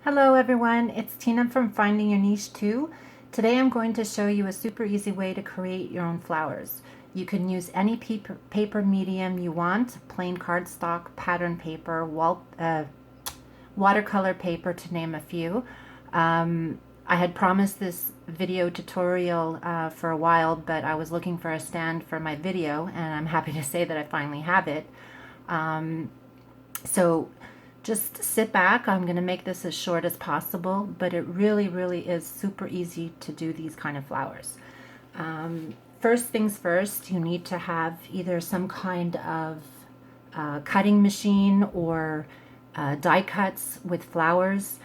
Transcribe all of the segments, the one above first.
Hello everyone, it's Tina from Finding Your Niche 2. Today I'm going to show you a super easy way to create your own flowers. You can use any paper medium you want, plain cardstock, pattern paper, watercolor paper to name a few. I had promised this video tutorial for a while, but I was looking for a stand for my video and I'm happy to say that I finally have it. So just sit back. I'm going to make this as short as possible, but it really is super easy to do these kind of flowers. First things first, you need to have either some kind of cutting machine or die cuts with flowers.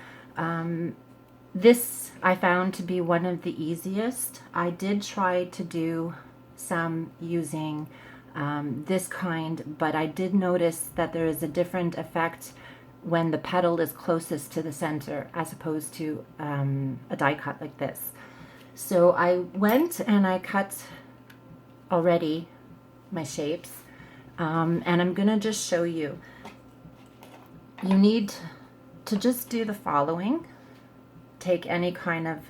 This I found to be one of the easiest. I did try to do some using this kind, but I did notice that there is a different effect when the petal is closest to the center as opposed to a die cut like this. So I went and I cut already my shapes, and I'm gonna just show you. You need to just do the following. Take any kind of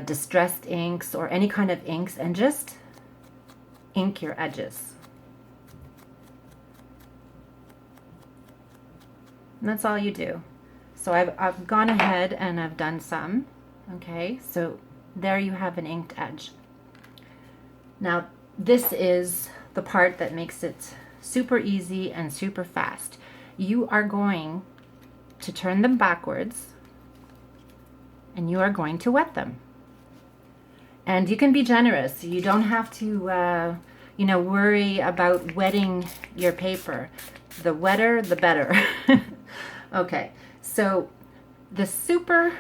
distressed inks or any kind of inks and just ink your edges. And that's all you do. So I've gone ahead and I've done some. Okay, so there you have an inked edge. Now this is the part that makes it super easy and super fast. You are going to turn them backwards and you are going to wet them. And you can be generous. You don't have to worry about wetting your paper. The wetter, the better. Okay, so the super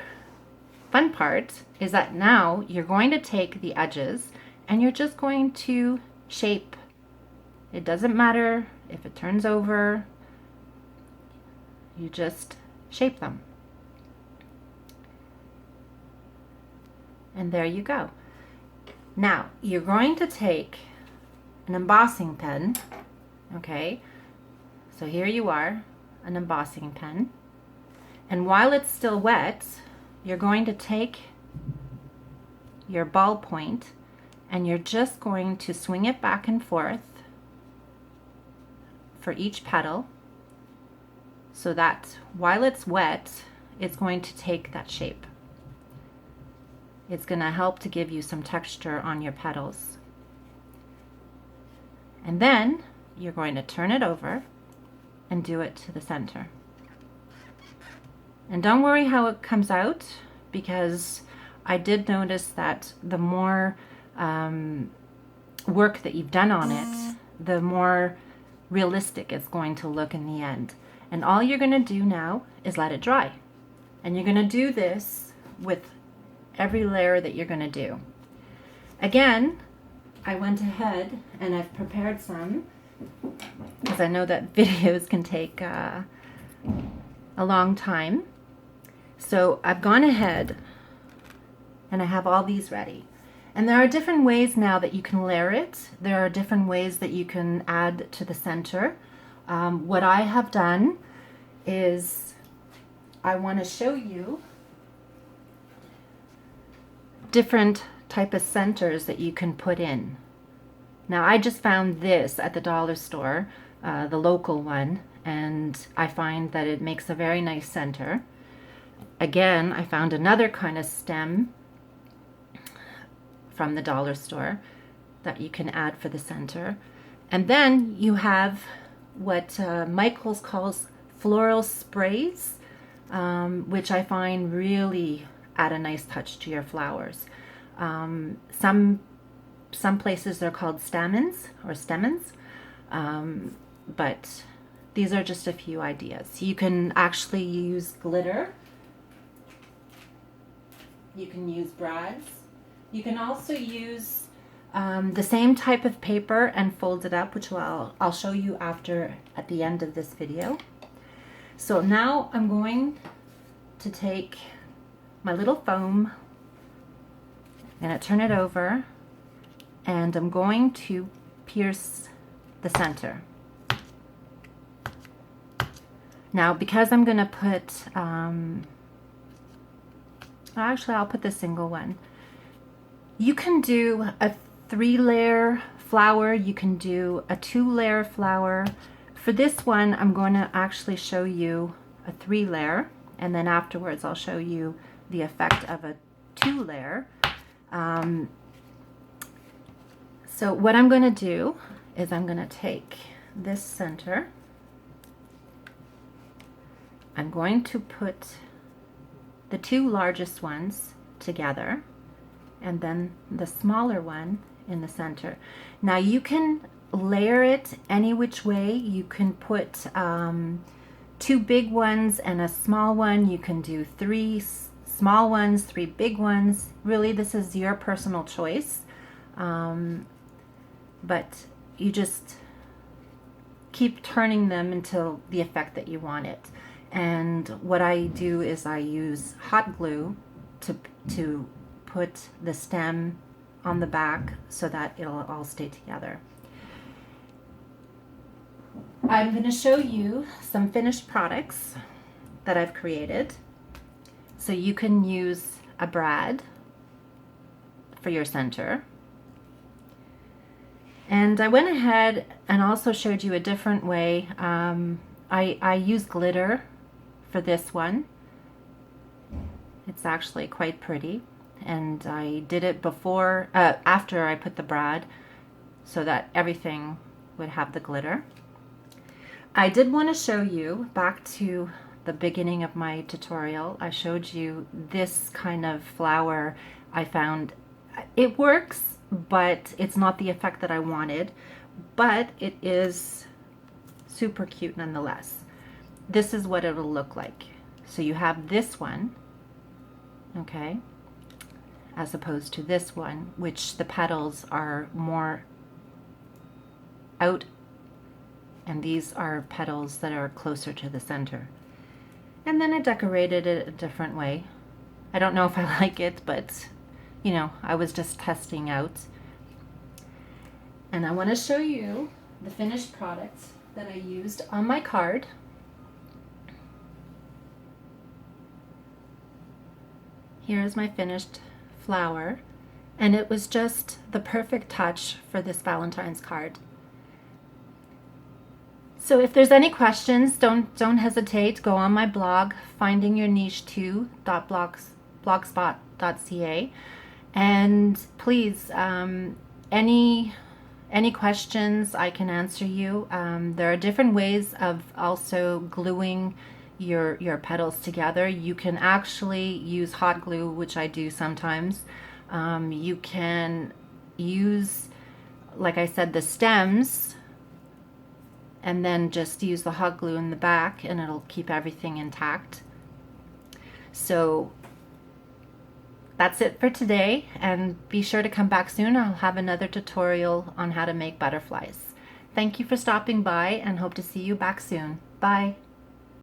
fun part is that now you're going to take the edges and you're just going to shape. It doesn't matter if it turns over, you just shape them. And there you go. Now you're going to take an embossing pen, okay? So here you are, an embossing pen. And while it's still wet, you're going to take your ballpoint and you're just going to swing it back and forth for each petal so that while it's wet, it's going to take that shape. It's going to help to give you some texture on your petals. And then you're going to turn it over and do it to the center. And don't worry how it comes out, because I did notice that the more work that you've done on it, the more realistic it's going to look in the end. And all you're going to do now is let it dry. And you're going to do this with every layer that you're going to do. Again, I went ahead and I've prepared some, because I know that videos can take a long time. So I've gone ahead and I have all these ready. And there are different ways now that you can layer it. There are different ways that you can add to the center. What I have done is I want to show you different type of centers that you can put in. Now I just found this at the dollar store, the local one, and I find that it makes a very nice center. Again, I found another kind of stem from the dollar store that you can add for the center. And then you have what Michaels calls floral sprays, which I find really add a nice touch to your flowers. Some places they're called stamens or stamens, but these are just a few ideas. You can actually use glitter. You can use brads. You can also use the same type of paper and fold it up, which I'll show you at the end of this video. So now I'm going to take my little foam, I'm going to turn it over, and I'm going to pierce the center. Now, because I'm going to put, actually I'll put the single one. You can do a 3-layer flower, you can do a 2-layer flower. For this one, I'm going to actually show you a 3-layer, and then afterwards I'll show you the effect of a 2-layer. So what I'm going to do is I'm going to take this center, I'm going to put the 2 largest ones together, and then the smaller one in the center. Now you can layer it any which way. You can put 2 big ones and a small one. You can do 3 small ones, 3 big ones. Really, this is your personal choice. But you just keep turning them until the effect that you want it. And what I do is I use hot glue to put the stem on the back so that it'll all stay together. I'm going to show you some finished products that I've created. So you can use a brad for your center. And I went ahead and also showed you a different way. I use glitter for this one. It's actually quite pretty, and I did it before, after I put the brad, so that everything would have the glitter. I did want to show you, back to the beginning of my tutorial, I showed you this kind of flower. I found it works, but it's not the effect that I wanted, but it is super cute nonetheless. This is what it'll look like. So you have this one, okay, as opposed to this one, which the petals are more out, and these are petals that are closer to the center. And then I decorated it a different way. I don't know if I like it, but you know, I was just testing out. And I want to show you the finished product that I used on my card. Here's my finished flower, and it was just the perfect touch for this Valentine's card. So if there's any questions, don't hesitate. Go on my blog, findingyourniche2.blogspot.ca, and please, any questions, I can answer you. There are different ways of also gluing your petals together. You can actually use hot glue, which I do sometimes. You can use, like I said, the stems, and then just use the hot glue in the back, and it'll keep everything intact. So that's it for today, and be sure to come back soon. I'll have another tutorial on how to make butterflies. Thank you for stopping by, and hope to see you back soon. Bye.